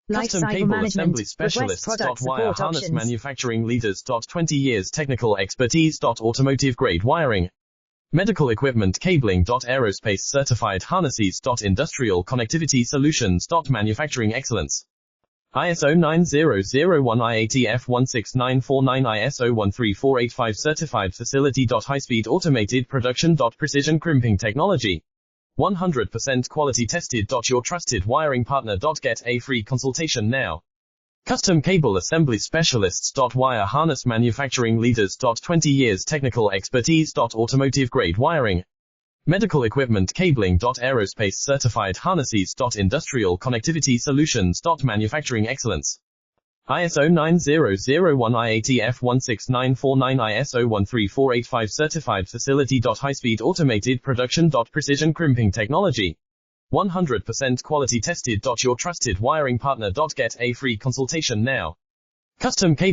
Custom Cable Assembly Specialists. Wire Harness Manufacturing Leaders. 20 years technical expertise. Automotive grade wiring, medical equipment cabling. Aerospace certified harnesses. Industrial connectivity solutions. Manufacturing excellence. ISO 9001 IATF 16949 ISO 13485 certified facility. High-speed automated production. Precision crimping technology. 100% quality tested. Your trusted wiring partner. Get a free consultation now. Custom Cable Assembly Specialists. Wire Harness Manufacturing Leaders. 20 years technical expertise. Automotive grade wiring, medical equipment cabling. Aerospace certified harnesses. Industrial connectivity solutions. Manufacturing excellence. ISO 9001 IATF 16949 ISO 13485 certified facility. High-speed automated production. Precision crimping technology. 100% quality tested. Your trusted wiring partner. Get a free consultation now. Custom Cable